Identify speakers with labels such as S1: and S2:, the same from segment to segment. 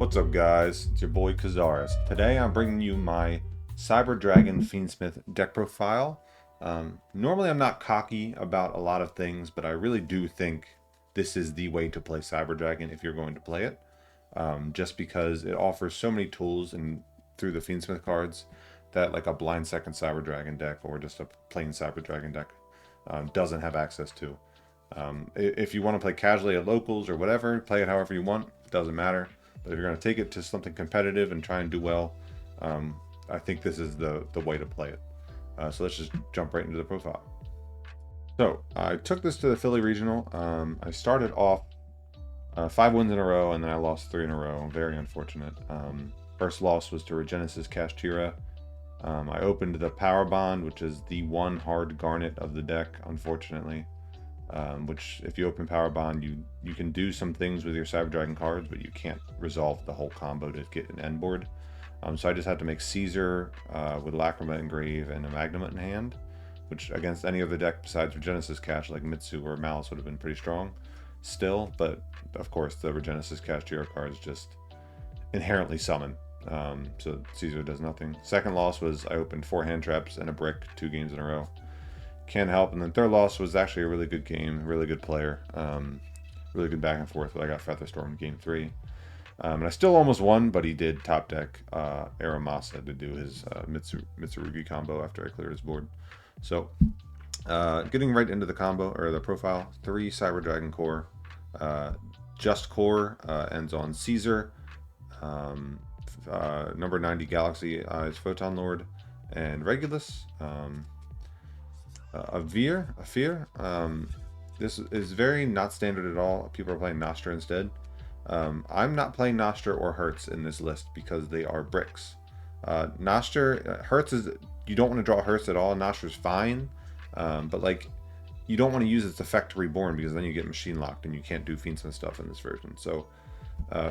S1: What's up, guys? It's your boy Kazaris. Today I'm bringing you my Cyber Dragon Fiendsmith deck profile. Normally I'm not cocky about a lot of things, but I really do think this is the way to play Cyber Dragon if you're going to play it. Just because it offers so many tools and through the Fiendsmith cards that like a blind second Cyber Dragon deck or just a plain Cyber Dragon deck doesn't have access to. If you want to play casually at locals or whatever, play it however you want. It doesn't matter. But if you're going to take it to something competitive and try and do well, I think this is the way to play it. So let's just jump right into the profile. So I took this to the Philly Regional. I started off 5 wins in a row, and then I lost 3 in a row. Very unfortunate. First loss was to Regenesis Kashtira. I opened the Power Bond, which is the one hard garnet of the deck, unfortunately. Which, if you open Power Bond, you can do some things with your Cyber Dragon cards, but you can't resolve the whole combo to get an end board. So I just had to make Caesar with Lacrima Engrave and a Magnum in hand, which against any other deck besides Regenesis Cash, like Mitsu or Malice, would have been pretty strong still. But of course, the Regenesis Cash Tier cards just inherently summon. So Caesar does nothing. Second loss was I opened 4 hand traps and a brick 2 games in a row. Can't help. And then third loss was actually a really good game, really good player, really good back and forth. But I got Featherstorm game 3, and I still almost won, but he did top deck Aramasa to do his Mitsurugi combo after I cleared his board. So getting right into the combo or the profile, 3 Cyber Dragon core, just core ends on Caesar, number 90 Galaxy Eyes Photon Lord, and Regulus. A Fear. This is very not standard at all. People are playing Nostra instead. I'm not playing Nostra or Hertz in this list because they are bricks. Nostra, Hertz is, you don't want to draw Hertz at all. Nostra's fine, but like you don't want to use its effect to Reborn because then you get machine locked and you can't do Fiendsmith stuff in this version. So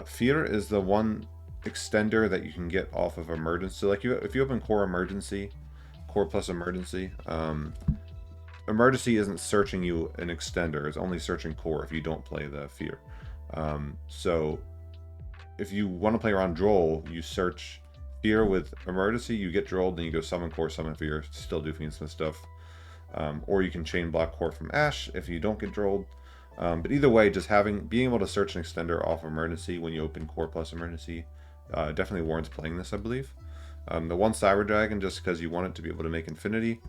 S1: Fear is the one extender that you can get off of Emergency. So like if you open Core Emergency, Core plus Emergency, Emergency isn't searching you an extender, it's only searching core if you don't play the Fear. So if you want to play around Droll, you search Fear with Emergency, you get Drolled, then you go summon core, summon Fear, still do Fiendsmith stuff. Or you can chain block core from Ash if you don't get Drolled. But either way, just being able to search an extender off Emergency when you open core plus Emergency definitely warrants playing this, I believe. The one Cyber Dragon, just because you want it to be able to make Infinity.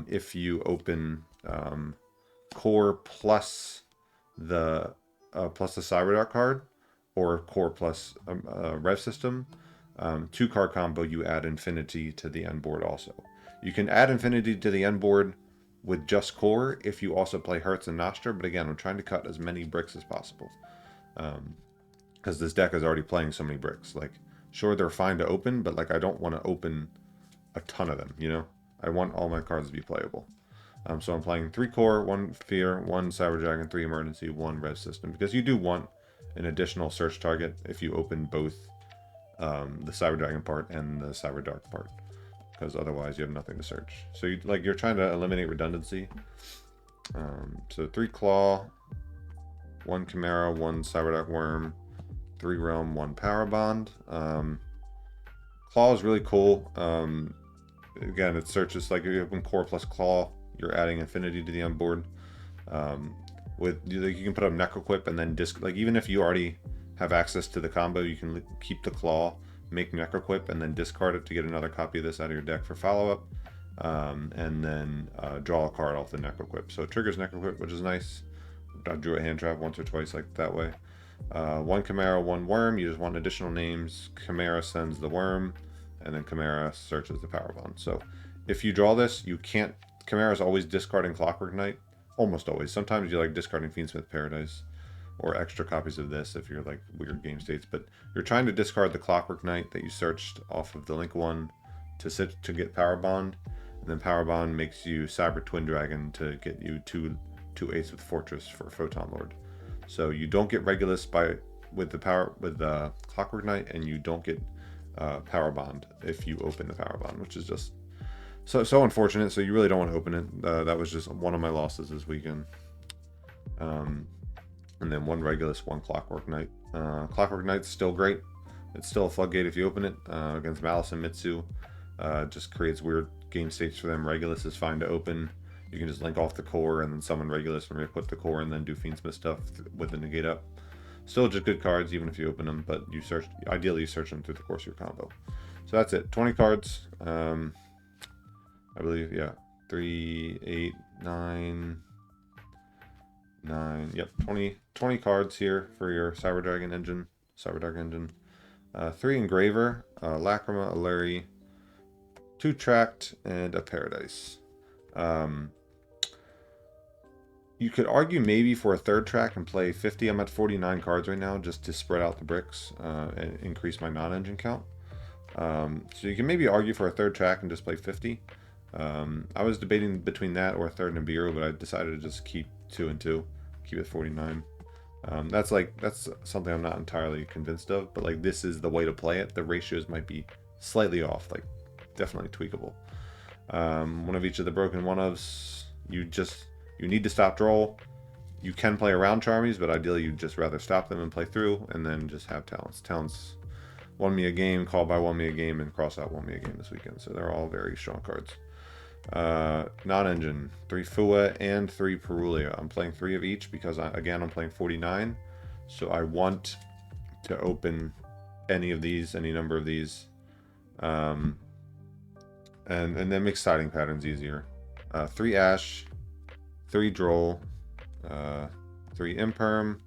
S1: If you open core plus the Cyberdark card, or core plus Rev System, 2 card combo, you add Infinity to the end board also. You can add Infinity to the end board with just core if you also play Hertz and Nostra, but again, I'm trying to cut as many bricks as possible. Because this deck is already playing so many bricks. Like, sure, they're fine to open, but like I don't want to open a ton of them, you know? I want all my cards to be playable. So I'm playing 3 core, 1 Fear, 1 Cyber Dragon, 3 Emergency, 1 Res System. Because you do want an additional search target if you open both the Cyber Dragon part and the Cyber Dark part. Because otherwise you have nothing to search. So you're trying to eliminate redundancy. So 3 Claw, 1 Chimera, 1 Cyber Dark Worm, 3 Realm, 1 Power Bond. Claw is really cool. Again, it searches like if you open core plus claw, you're adding Infinity to the end board. You can put up Necroquip and then even if you already have access to the combo, you can keep the claw, make Necroquip, and then discard it to get another copy of this out of your deck for follow-up, and then draw a card off the Necroquip. So it triggers Necroquip, which is nice. I drew a hand trap once or twice like that way. 1 Chimera, 1 Worm. You just want additional names. Chimera sends the Worm, and then Chimera searches the Power Bond. So if you draw this, you can't. Chimera is always discarding Clockwork Knight, almost always. Sometimes you like discarding Fiendsmith Paradise or extra copies of this if you're like weird game states. But you're trying to discard the Clockwork Knight that you searched off of the Link one to get Power Bond, and then Power Bond makes you Cyber Twin Dragon to get you two 8s with Fortress for Photon Lord. So you don't get Regulus with the Clockwork Knight, and you don't get Power Bond if you open the Power Bond, which is just so unfortunate. So you really don't want to open it. That was just one of my losses this weekend. And then 1 Regulus, 1 Clockwork Knight. Clockwork Knight's still great. It's still a floodgate if you open it. Against Malice and Mitsu, just creates weird game states for them. Regulus is fine to open. You can just link off the core and then summon Regulus and re-put the core and then do Fiendsmith stuff with the negate up. Still just good cards even if you open them, but you search. Ideally, you search them through the course of your combo. So that's it. 20 cards. I believe, yeah. 3, 8, 9, 9. Yep, 20 cards here for your Cyberdark engine. 3 Engraver, Lacrima, a Larry, 2 Tracked, and a Paradise. You could argue maybe for a third track and play 50. I'm at 49 cards right now just to spread out the bricks and increase my non-engine count. So you can maybe argue for a third track and just play 50. I was debating between that or a third Nibiru, but I decided to just keep 2 and 2, keep it 49. That's something I'm not entirely convinced of, but like this is the way to play it. The ratios might be slightly off, like definitely tweakable. One of each of the broken one-ofs. You need to stop draw. You can play around Charmies, but ideally you'd just rather stop them and play through, and then just have Talents. Talents won me a game, Call by won me a game, and Cross Out won me a game this weekend. So they're all very strong cards. Non-engine, 3 Fua and 3 Perulia. I'm playing 3 of each because I'm playing 49. So I want to open any number of these. And then make siding patterns easier. 3 Ash, 3 Droll, 3 Imperm,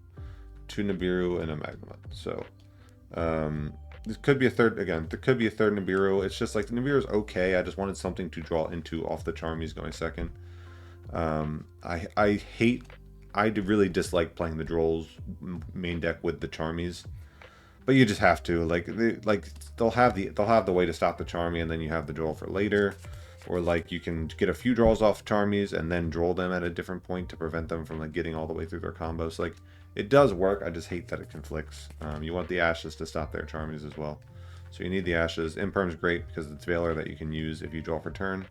S1: 2 Nibiru, and a Magnemite. So this could be a third, again, there could be a third Nibiru. It's just like the Nibiru is okay. I just wanted something to draw into off the Charmies going second. I really dislike playing the Drolls main deck with the Charmies. But you just have to, they'll have the way to stop the Charmy, and then you have the draw for later, or like you can get a few draws off Charmies and then draw them at a different point to prevent them from like getting all the way through their combos. Like it does work. I just hate that it conflicts. You want the Ashes to stop their Charmies as well, so you need the Ashes. Imperm's great because it's Veiler that you can use if you draw for turn,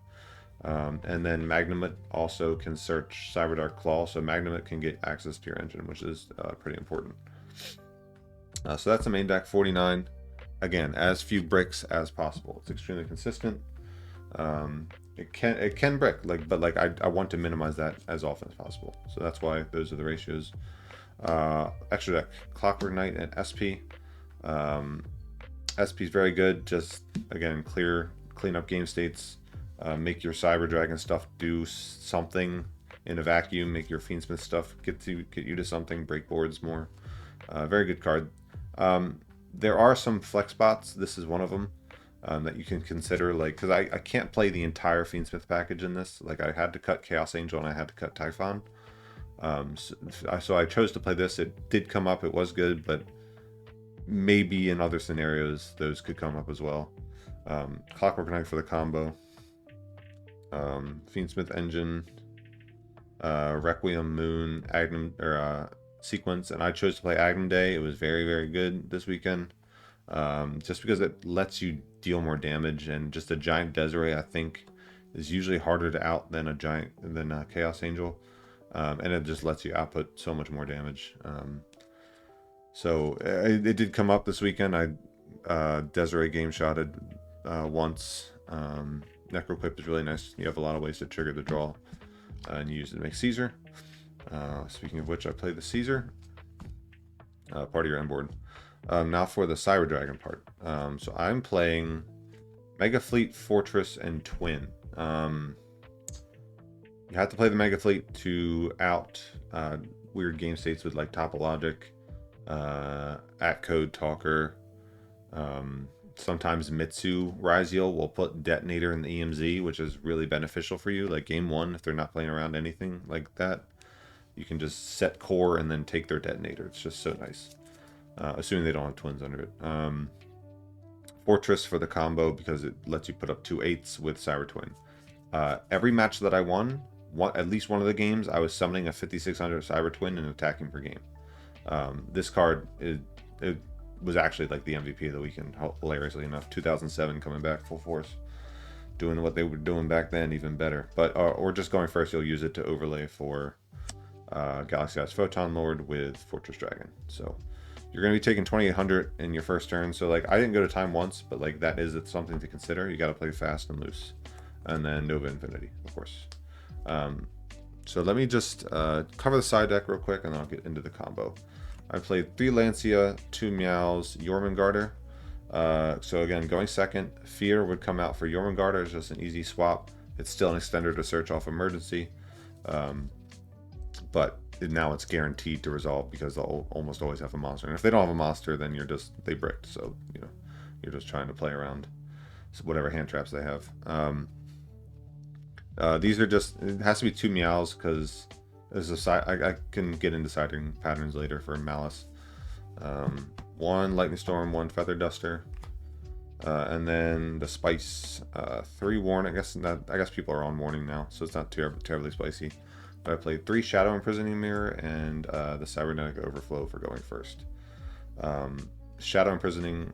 S1: and then Magnemite also can search Cyberdark Claw, so Magnemite can get access to your engine, which is pretty important. So that's the main deck, 49. Again, as few bricks as possible. It's extremely consistent. It can brick, but I want to minimize that as often as possible. So that's why those are the ratios. Extra deck, Clockwork Knight and SP. SP is very good. Just again, clean up game states. Make your Cyber Dragon stuff do something in a vacuum. Make your Fiendsmith stuff get you to something. Break boards more. Very good card. There are some flex spots. This is one of them that you can consider, like, because I can't play the entire Fiendsmith package in this. Like, I had to cut Chaos Angel and I had to cut Typhon. So I chose to play this. It did come up. It was good, but maybe in other scenarios those could come up as well. Clockwork Knight for the combo. Fiendsmith Engine. Requiem Moon. Agnum, or Sequence, and I chose to play Agnum Day. It was very, very good this weekend, just because it lets you deal more damage, and just a giant Desiree I think is usually harder to out than a Chaos Angel, and it just lets you output so much more damage. So it did come up this weekend. I Desiree game shotted once. Necroquip is really nice. You have a lot of ways to trigger the draw, and you use it to make Caesar. Speaking of which, I played the Caesar, part of your end board. Now for the Cyber Dragon part. So I'm playing Mega Fleet, Fortress, and Twin. You have to play the Mega Fleet to out weird game states with like Topologic, at Code Talker. Sometimes Mitsu Ryziel will put Detonator in the EMZ, which is really beneficial for you. Like game 1, if they're not playing around anything like that, you can just set core and then take their Detonator. It's just so nice. Assuming they don't have twins under it. Fortress for the combo because it lets you put up 2 8s with Cyber Twin. Every match that I won, at least one of the games, I was summoning a 5600 Cyber Twin and attacking per game. This card, it was actually like the MVP of the weekend, hilariously enough. 2007 coming back full force. Doing what they were doing back then, even better. But or just going first, you'll use it to overlay for Galaxy Eyes Photon Lord with Fortress Dragon. So You're going to be taking 2800 in your first turn. So like I didn't go to time once, but like that is something to consider. You got to play fast and loose. And then Nova Infinity, of course. So let me just cover the side deck real quick, and then I'll get into the combo. I played 3 Lancia, 2 Meows, Jormungandr. So again, going second, Fear would come out for Jormungandr. It's just an easy swap. It's still an extender to search off emergency. But now it's guaranteed to resolve because they'll almost always have a monster. And if they don't have a monster, then they bricked. So, you know, you're just trying to play around whatever hand traps they have. These are just, it has to be 2 Meows because there's a side, I can get into siding patterns later for Malice. 1 Lightning Storm, 1 Feather Duster, and then the Spice, 3 Warning. I guess people are on Warning now, so it's not terribly spicy. But I played 3 Shadow Imprisoning Mirror and the Cybernetic Overflow for going first. Shadow Imprisoning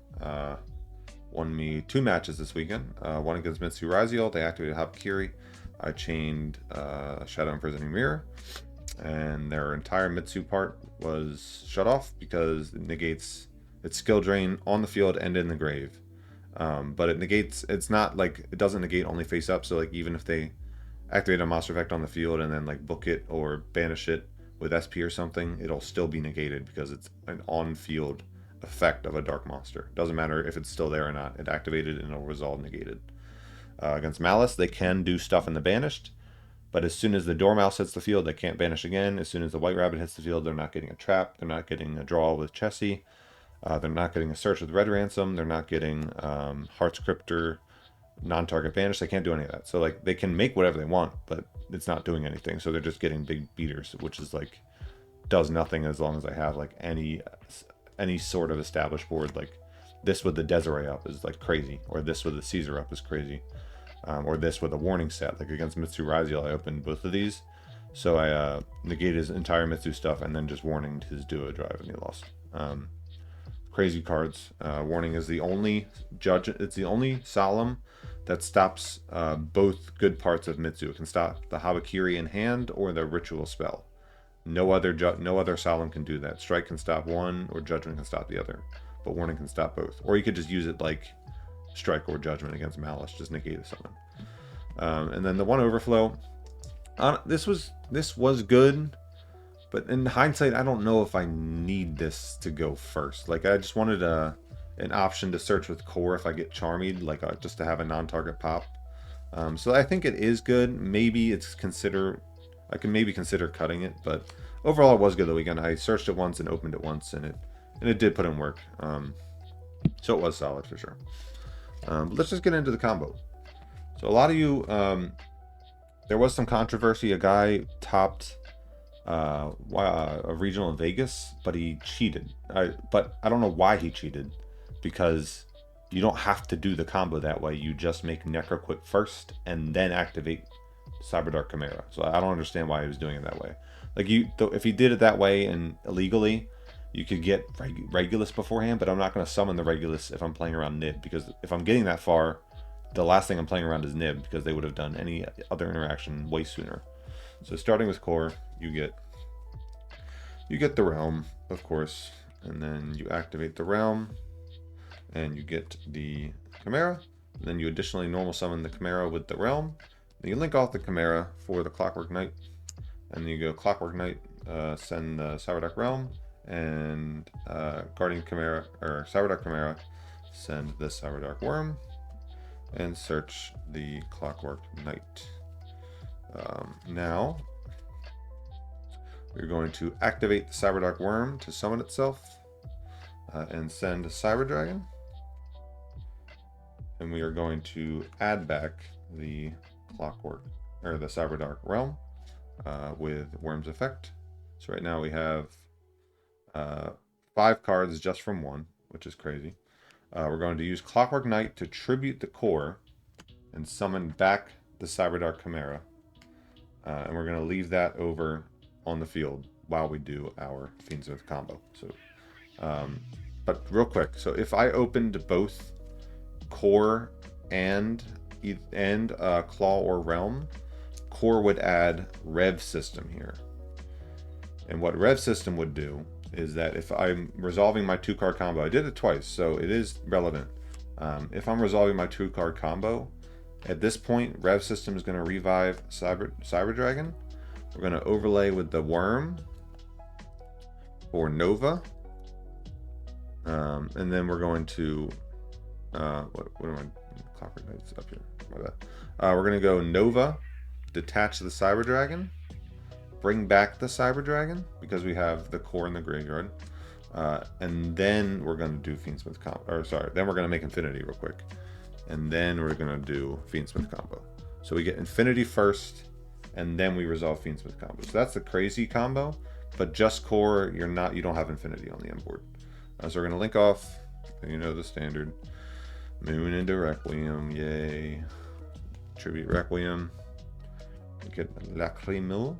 S1: won me 2 matches this weekend. One against Mitsu Raziel, they activated Habakiri. I chained Shadow Imprisoning Mirror, and their entire Mitsu part was shut off because it negates its skill drain on the field and in the grave. But it negates, it's not like, it doesn't negate only face up, so like even if they activate a monster effect on the field and then like book it or banish it with SP or something, it'll still be negated because it's an on-field effect of a dark monster. Doesn't matter if it's still there or not, it activated and it'll resolve negated. Against Malice, they can do stuff in the banished, but as soon as the Dormouse hits the field, they can't banish again. As soon as the White Rabbit hits the field, they're not getting a trap, they're not getting a draw with Chessie, they're not getting a search with Red Ransom, they're not getting Heart's Cryptor, non-target banish. They can't do any of that. So like they can make whatever they want, but it's not doing anything. So they're just getting big beaters, which is like does nothing as long as I have like any sort of established board. Like this with the Desiree up is like crazy, or this with the Caesar up is crazy. Or this with a warning set, like against Mitsu Raziel, I opened both of these, so I negated his entire Mitsu stuff and then just warninged his duo drive, and he lost. Crazy cards. Warning is the only judge. It's the only solemn that stops both good parts of Mitsu. It can stop the Habakiri in hand or the ritual spell. No other solemn can do that. Strike can stop one, or judgment can stop the other, but warning can stop both. Or you could just use it like strike or judgment against Malice, just negate a summon. And then the 1 Overflow, this was good, but in hindsight I don't know if I need this to go first. Like I just wanted an option to search with core if I get Charmied, like just to have a non-target pop. So I think it is good. Maybe I can maybe consider cutting it, but overall it was good the weekend. I searched it once and opened it once, and it did put in work. So it was solid for sure. But let's just get into the combo. So a lot of you, there was some controversy. A guy topped a regional in Vegas, but he cheated. But I don't know why he cheated, because you don't have to do the combo that way. You just make Necroquip first and then activate Cyberdark Chimera. So I don't understand why he was doing it that way. Like if he did it that way and illegally, you could get Regulus beforehand, but I'm not going to summon the Regulus if I'm playing around Nib, because if I'm getting that far, the last thing I'm playing around is Nib, because they would have done any other interaction way sooner. So starting with core, you get the Realm, of course, and then you activate the Realm, and you get the Chimera, and then you additionally normal summon the Chimera with the Realm. Then you link off the Chimera for the Clockwork Knight, and then you go Clockwork Knight, send the Cyberdark Realm, and Guardian Chimera, or Cyberdark Chimera, send the Cyberdark Worm, and search the Clockwork Knight. Now, we're going to activate the Cyberdark Worm to summon itself, and send Cyberdragon. And we are going to add back the Clockwork, or the Cyberdark Realm, with Worm's effect. So right now we have 5 cards just from 1, which is crazy. We're going to use Clockwork Knight to tribute the core and summon back the Cyberdark Chimera. And we're going to leave that over on the field while we do our Fiendsmith combo. So, but real quick, so if I opened both core and claw or realm, core would add Rev System here. And what Rev System would do is that if I'm resolving my 2-card combo, I did it twice, so it is relevant. If I'm resolving my 2-card combo, at this point, Rev System is going to revive Cyber Dragon. We're going to overlay with the Worm for Nova. And then we're going to, what am I, Clockwork Knight's up here, my bad. We're going to go Nova, detach the Cyber Dragon, bring back the Cyber Dragon, because we have the core in the graveyard. And then we're going to do Fiendsmith combo, or sorry, then we're going to make Infinity real quick. And then we're going to do Fiendsmith combo. So we get Infinity first, and then we resolve Fiendsmith combo. So that's the crazy combo, but just core, you don't have Infinity on the end board. So we're going to link off, you know the standard. Moon into Requiem, yay. Tribute Requiem. Get Lacrimil.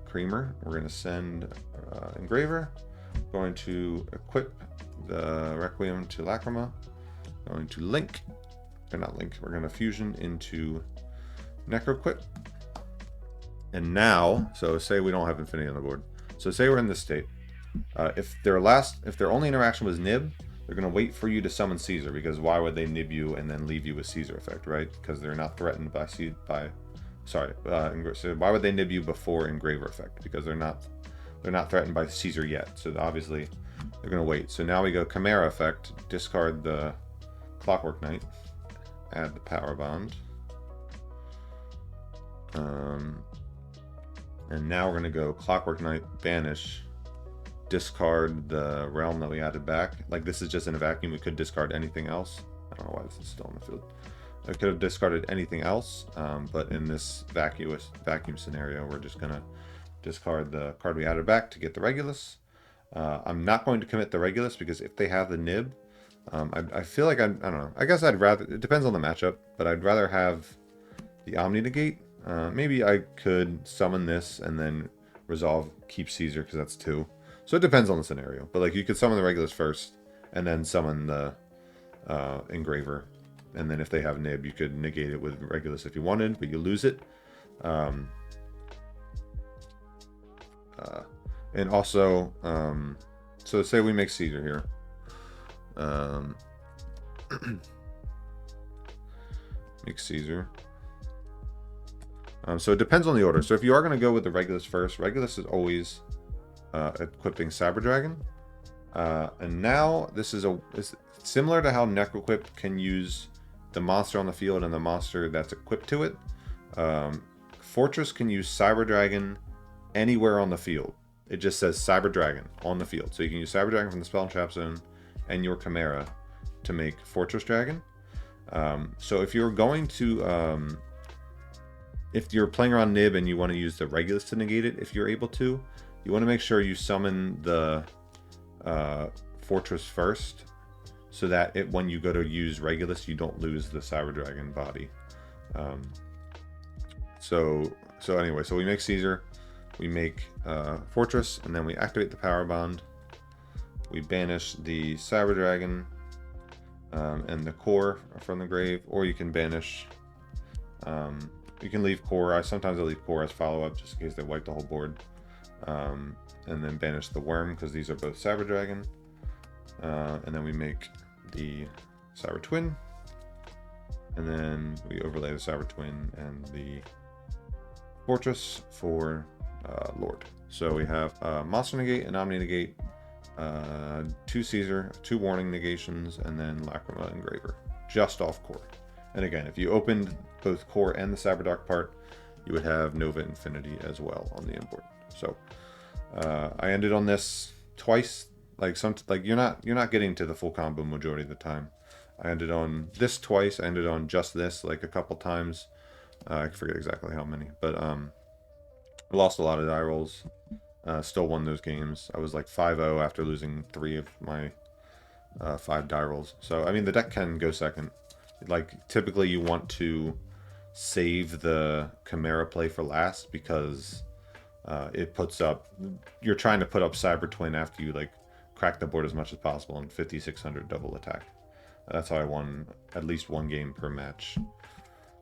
S1: Creamer. We're going to send Engraver. Going to equip the Requiem to Lacrima. Going to link, or not link, we're going to fusion into Necroquip. And now, so say we don't have Infinity on the board. So say we're in this state. If their only interaction was nib, they're going to wait for you to summon Caesar, because why would they nib you and then leave you with Caesar effect, right? Because they're not threatened by so why would they nib you before Engraver effect? Because they're not threatened by Caesar yet. So obviously they're going to wait. So now we go Chimera effect, discard the Clockwork Knight, add the Power Bond. And now we're going to go Clockwork Knight, banish, discard the realm that we added back. Like, this is just in a vacuum. We could discard anything else. I don't know why this is still in the field. I could have discarded anything else, but in this vacuum scenario, we're just going to discard the card we added back to get the Regulus. I'm not going to commit the Regulus, because if they have the nib, I feel like I don't know. I guess I'd rather, it depends on the matchup, but I'd rather have the Omni Negate. Maybe I could summon this and then resolve, keep Caesar, because that's 2. So it depends on the scenario. But like, you could summon the Regulus first and then summon the Engraver. And then if they have nib, you could negate it with Regulus if you wanted, but you lose it. And also, so say we make Caesar here. Make Caesar. So it depends on the order. So if you are going to go with the Regulus first, Regulus is always equipping Cyber Dragon. And now this is it's similar to how Necroquip can use the monster on the field and the monster that's equipped to it. Fortress can use Cyber Dragon anywhere on the field. It just says Cyber Dragon on the field. So you can use Cyber Dragon from the spell and trap zone and your Chimera to make Fortress Dragon. So if you're going to, if you're playing around nib and you want to use the Regulus to negate it, if you're able to, you want to make sure you summon the Fortress first, so that when you go to use Regulus, you don't lose the Cyber Dragon body. So anyway, so we make Caesar, we make Fortress, and then we activate the Power Bond. We banish the Cyber Dragon and the core from the grave, or you can banish. You can leave core. Sometimes I leave core as follow-up, just in case they wipe the whole board. And then banish the worm, because these are both Cyber Dragon. And then we make the Cyber Twin, and then we overlay the Cyber Twin and the Fortress for Lord. So we have Monster Negate and Omni Negate, 2 Caesar, 2 Warning Negations, and then Lacrima Engraver, just off core. And again, if you opened both core and the Cyberdark part, you would have Nova Infinity as well on the import. So I ended on this twice. Like you're not getting to the full combo majority of the time. I ended on this twice. I ended on just this like a couple times. I forget exactly how many, but I lost a lot of die rolls. Still won those games. I was like 5-0 after losing 3 of my 5 die rolls. So I mean, the deck can go second. Like, typically you want to save the Chimera play for last, because it puts up, you're trying to put up Cyber Twin after you like crack the board as much as possible in 5600 double attack. That's how I won at least 1 game per match.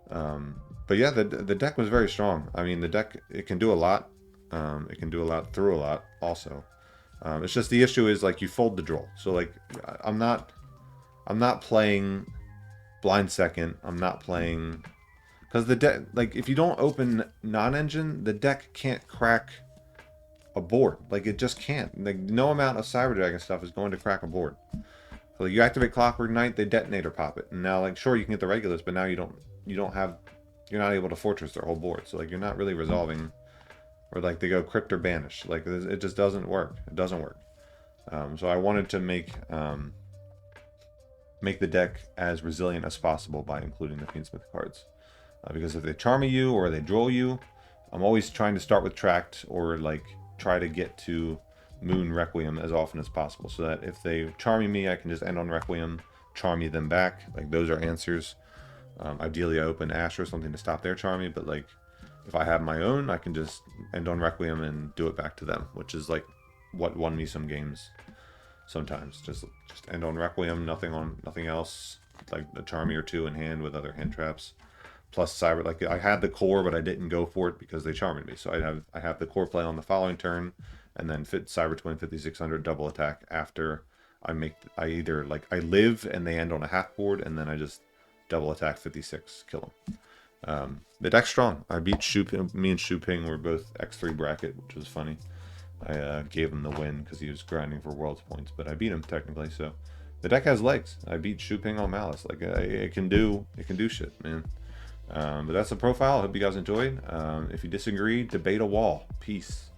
S1: But yeah, the deck was very strong. I mean, the deck, it can do a lot. It can do a lot through a lot also. It's just the issue is like you fold the draw. So like I'm not playing blind second. I'm not playing because the deck, like if you don't open non-engine, the deck can't crack a board. Like it just can't. Like no amount of Cyber Dragon stuff is going to crack a board. So like, you activate Clockwork Knight, they detonator pop it, and now like sure you can get the regulars, but now you don't have, you're not able to fortress their whole board. So like you're not really resolving, or like they go crypt or banish. Like it just doesn't work. It doesn't work. So I wanted to make the deck as resilient as possible by including the Fiendsmith cards. Because if they charm you or they droll you, I'm always trying to start with Tract or like try to get to Moon Requiem as often as possible, so that if they charm me, I can just end on Requiem, charm them back. Like those are answers. Ideally, I open Ash or something to stop their charming, but like if I have my own, I can just end on Requiem and do it back to them, which is like what won me some games. Sometimes just end on Requiem, nothing else, like a Charmy or two in hand with other hand traps. Plus Cyber, like I had the core, but I didn't go for it because they charmed me. So I have the core play on the following turn, and then fit Cyber Twin 5600 double attack after I either like I live and they end on a half board, and then I just double attack 56, kill them. The deck's strong. I beat me and Shu Ping were both X3 bracket, which was funny. I gave him the win because he was grinding for world's points, but I beat him technically. So the deck has legs. I beat Shu Ping on Malice. Like it can do shit, man. But that's the profile. I hope you guys enjoyed. If you disagree, debate a wall. Peace.